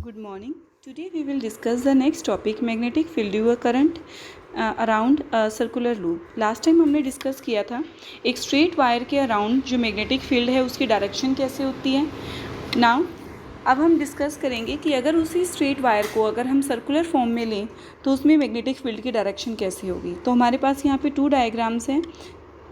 Good morning. Today we will discuss the next topic magnetic field due current around circular loop. Last time हमने discuss किया था एक straight wire के around जो magnetic field है उसकी डायरेक्शन कैसे होती है. नाउ अब हम डिस्कस करेंगे कि अगर उसी स्ट्रेट वायर को अगर हम सर्कुलर फॉर्म में लें तो उसमें मैग्नेटिक फील्ड की डायरेक्शन कैसे होगी. तो हमारे पास यहाँ पे 2 डायग्राम्स हैं,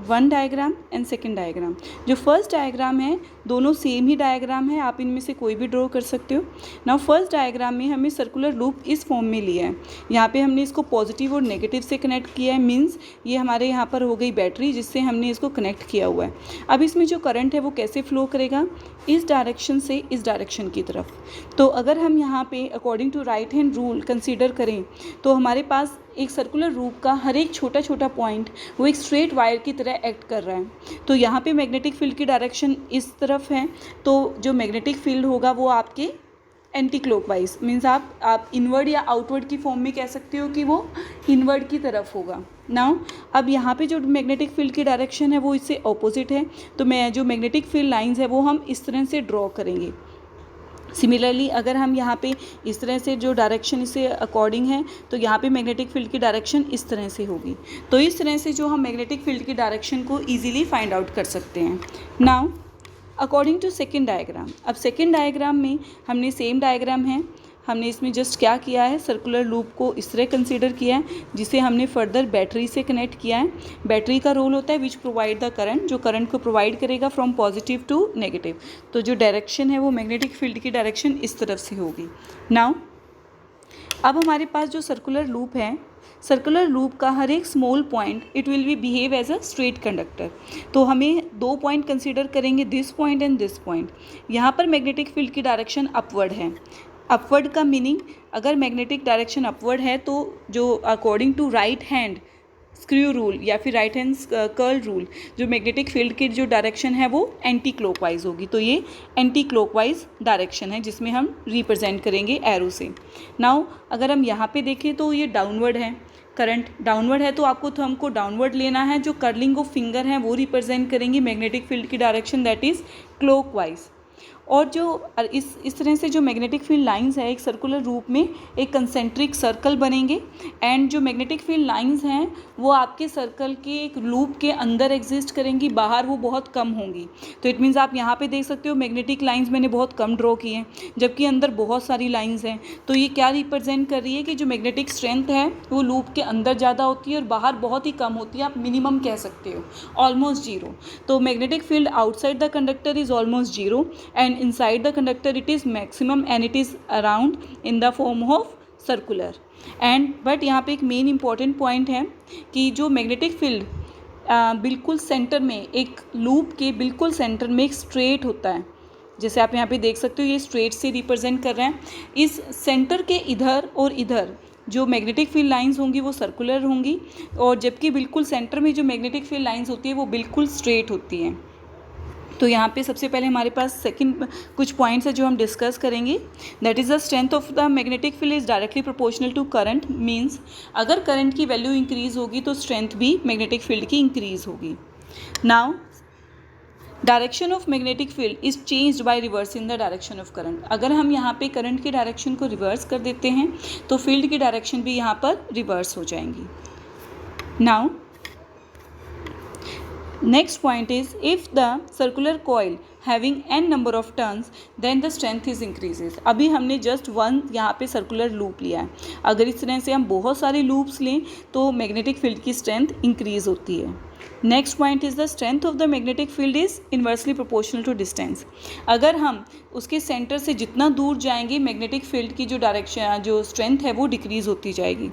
one diagram and second diagram. जो फर्स्ट डायग्राम है दोनों सेम ही डायग्राम है, आप इनमें से कोई भी ड्रॉ कर सकते हो. नाउ फर्स्ट डायग्राम में हमें सर्कुलर लूप इस फॉर्म में लिया है. यहाँ पे हमने इसको पॉजिटिव और नेगेटिव से कनेक्ट किया है, मीन्स ये हमारे यहाँ पर हो गई बैटरी जिससे हमने इसको कनेक्ट किया हुआ है. अब इसमें जो करंट है वो कैसे फ्लो करेगा, इस डायरेक्शन से इस डायरेक्शन की तरफ. तो अगर हम यहाँ पे according to right hand rule consider करें तो हमारे पास एक सर्कुलर लूप का हर एक छोटा छोटा पॉइंट वो एक स्ट्रेट वायर की तरह एक्ट कर रहा है. तो यहाँ पे मैग्नेटिक फील्ड की डायरेक्शन इस तरफ है, तो जो मैग्नेटिक फील्ड होगा वो आपके एंटी क्लॉकवाइज, मीन्स आप इनवर्ड या आउटवर्ड की फॉर्म में कह सकते हो कि वो इनवर्ड की तरफ होगा. नाउ अब यहाँ पे जो मैग्नेटिक फील्ड की डायरेक्शन है वो इससे ऑपोजिट है, तो मैं जो मैग्नेटिक फील्ड लाइंस है वो हम इस तरह से ड्रॉ करेंगे. सिमिलरली अगर हम यहाँ पे इस तरह से जो डायरेक्शन इससे अकॉर्डिंग है तो यहाँ पे मैग्नेटिक फील्ड की डायरेक्शन इस तरह से होगी. तो इस तरह से जो हम मैग्नेटिक फील्ड की डायरेक्शन को इजीली फाइंड आउट कर सकते हैं. Now according to second diagram, अब सेकेंड डायग्राम में हमने सेम डायग्राम है, हमने इसमें जस्ट क्या किया है सर्कुलर लूप को इस तरह कंसीडर किया है जिसे हमने फर्दर बैटरी से कनेक्ट किया है. बैटरी का रोल होता है विच प्रोवाइड द करंट, जो करंट को प्रोवाइड करेगा फ्रॉम पॉजिटिव टू नेगेटिव. तो जो डायरेक्शन है वो मैग्नेटिक फील्ड की डायरेक्शन इस तरफ से होगी. नाउ अब हमारे पास जो सर्कुलर लूप है, सर्कुलर लूप का हर एक small point it will be behave as a straight conductor. तो हमें 2 पॉइंट कंसीडर करेंगे, this point and this point. यहाँ पर मैग्नेटिक फील्ड की डायरेक्शन अपवर्ड है. अपवर्ड का मीनिंग अगर मैग्नेटिक डायरेक्शन अपवर्ड है तो जो according to right hand screw rule या फिर राइट हैंड कर्ल रूल जो मैग्नेटिक फील्ड की जो डायरेक्शन है वो एंटी क्लॉकवाइज होगी. तो ये एंटी क्लॉकवाइज डायरेक्शन है जिसमें हम रिप्रेजेंट करेंगे एरो से. नाउ अगर हम यहाँ पे देखें तो ये डाउनवर्ड है, करंट डाउनवर्ड है तो हमको डाउनवर्ड लेना है. जो कर्लिंग ऑफ फिंगर हैं वो रिप्रेजेंट करेंगे मैग्नेटिक फील्ड की डायरेक्शन दैट इज़ क्लॉकवाइज. और जो इस तरह से जो मैग्नेटिक फील्ड लाइंस है एक सर्कुलर रूप में एक कंसेंट्रिक सर्कल बनेंगे. एंड जो मैग्नेटिक फील्ड लाइंस हैं वो आपके सर्कल के एक लूप के अंदर एग्जिस्ट करेंगी, बाहर वो बहुत कम होंगी. तो इट मीन्स आप यहाँ पे देख सकते हो मैग्नेटिक लाइंस मैंने बहुत कम ड्रॉ किए हैं जबकि अंदर बहुत सारी लाइंस हैं. तो ये क्या रिप्रेजेंट कर रही है कि जो मैग्नेटिक स्ट्रेंथ है वो लूप के अंदर ज़्यादा होती है और बाहर बहुत ही कम होती है, आप मिनिमम कह सकते हो, ऑलमोस्ट जीरो. तो magnetic field outside the conductor is almost zero and inside the conductor it is maximum and it is around in the form of circular. and but यहाँ पे एक मेन इंपॉर्टेंट पॉइंट है कि जो magnetic field बिल्कुल centre में एक loop के बिल्कुल सेंटर में एक स्ट्रेट होता है, जैसे आप यहाँ पे देख सकते हो ये स्ट्रेट से रिप्रेजेंट कर रहे हैं. इस सेंटर के इधर और इधर जो मैग्नेटिक फील्ड लाइंस होंगी वो सर्कुलर होंगी और जबकि बिल्कुल सेंटर में जो मैग्नेटिक फील्ड लाइंस होती है वो बिल्कुल स्ट्रेट होती हैं. तो यहाँ पे सबसे पहले हमारे पास सेकंड कुछ पॉइंट्स है जो हम डिस्कस करेंगे. That is the strength of the magnetic field is directly proportional to current, means अगर करंट की वैल्यू इंक्रीज़ होगी तो स्ट्रेंथ भी मैग्नेटिक फील्ड की इंक्रीज़ होगी. Now direction of magnetic field is changed by reverse in the direction of current. अगर हम यहाँ पे करंट की डायरेक्शन को रिवर्स कर देते हैं तो फील्ड की डायरेक्शन भी यहाँ पर रिवर्स हो जाएंगी. Now next point is if the circular coil having n number of turns then the strength is increases. अभी हमने just one यहाँ पे सर्कुलर लूप लिया है, अगर इस तरह से हम बहुत सारे लूप्स लें तो मैग्नेटिक फील्ड की स्ट्रेंथ इंक्रीज होती है. Next point is the strength of the magnetic field is inversely proportional to distance. अगर हम उसके सेंटर से जितना दूर जाएंगे मैग्नेटिक फील्ड की जो डायरेक्शन जो स्ट्रेंथ है वो डिक्रीज़ होती जाएगी.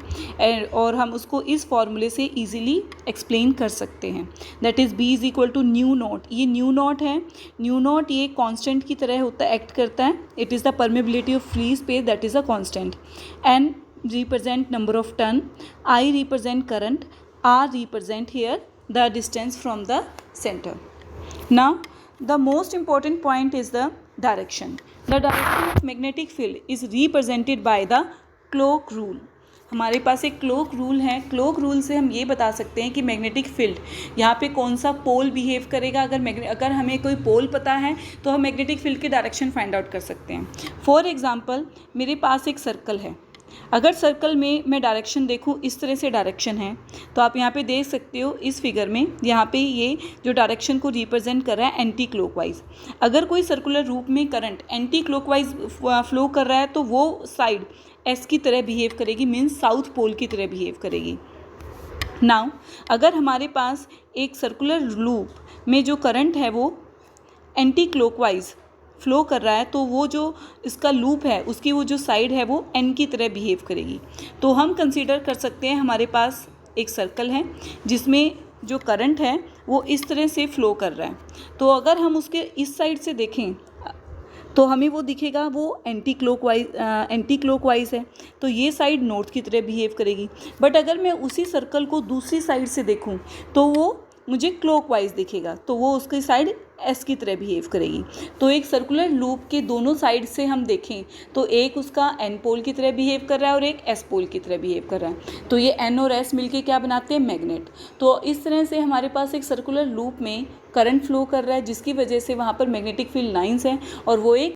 और हम उसको इस फॉर्मूले से इजीली एक्सप्लेन कर सकते हैं. That is B is equal to mu naught. ये न्यू नॉट है, न्यू नॉट ये कांस्टेंट की तरह होता है, एक्ट करता है. It is the permeability of free space that is a constant. N represent number of turn, I represent current, R represent here the distance from the center. Now the most important point is the direction. The direction of magnetic field is represented by the clock rule. हमारे पास एक cloak rule है। Cloak rule से हम ये बता सकते हैं कि मैग्नेटिक फील्ड यहाँ पे कौन सा पोल बिहेव करेगा। अगर हमें कोई पोल पता है तो हम मैग्नेटिक फील्ड के डायरेक्शन फाइंड आउट कर सकते हैं। फॉर एग्जांपल, मेरे पास एक सर्कल है। अगर सर्कल में मैं डायरेक्शन देखूं, इस तरह से डायरेक्शन है, तो आप यहाँ पे देख सकते हो इस फिगर में, यहाँ पे ये जो डायरेक्शन को रिप्रेजेंट कर रहा है एंटी क्लॉकवाइज। अगर कोई सर्कुलर रूप में करंट एंटी क्लॉकवाइज फ्लो कर रहा है तो वो साइड एस की तरह बिहेव करेगी, मीन्स साउथ पोल की तरह बिहेव करेगी। नाउ अगर हमारे पास एक सर्कुलर लूप में जो करंट है वो एंटी क्लॉकवाइज फ्लो कर रहा है, तो वो जो इसका लूप है उसकी वो जो साइड है वो एन की तरह बिहेव करेगी। तो हम कंसीडर कर सकते हैं हमारे पास एक सर्कल है जिसमें जो करंट है वो इस तरह से फ्लो कर रहा है। तो अगर हम उसके इस साइड से देखें तो हमें वो दिखेगा वो एंटी क्लॉकवाइज है, तो ये साइड नॉर्थ की तरह बिहेव करेगी। बट अगर मैं उसी सर्कल को दूसरी साइड से देखूं तो वो मुझे क्लॉकवाइज दिखेगा, तो वो उसकी साइड एस की तरह बिहेव करेगी। तो एक सर्कुलर लूप के दोनों साइड से हम देखें तो एक उसका एन पोल की तरह बिहेव कर रहा है और एक एस पोल की तरह बिहेव कर रहा है। तो ये एन और एस मिलके क्या बनाते हैं, मैग्नेट। तो इस तरह से हमारे पास एक सर्कुलर लूप में करंट फ्लो कर रहा है जिसकी वजह से वहाँ पर मैग्नेटिक फील्ड लाइंस हैं और वो एक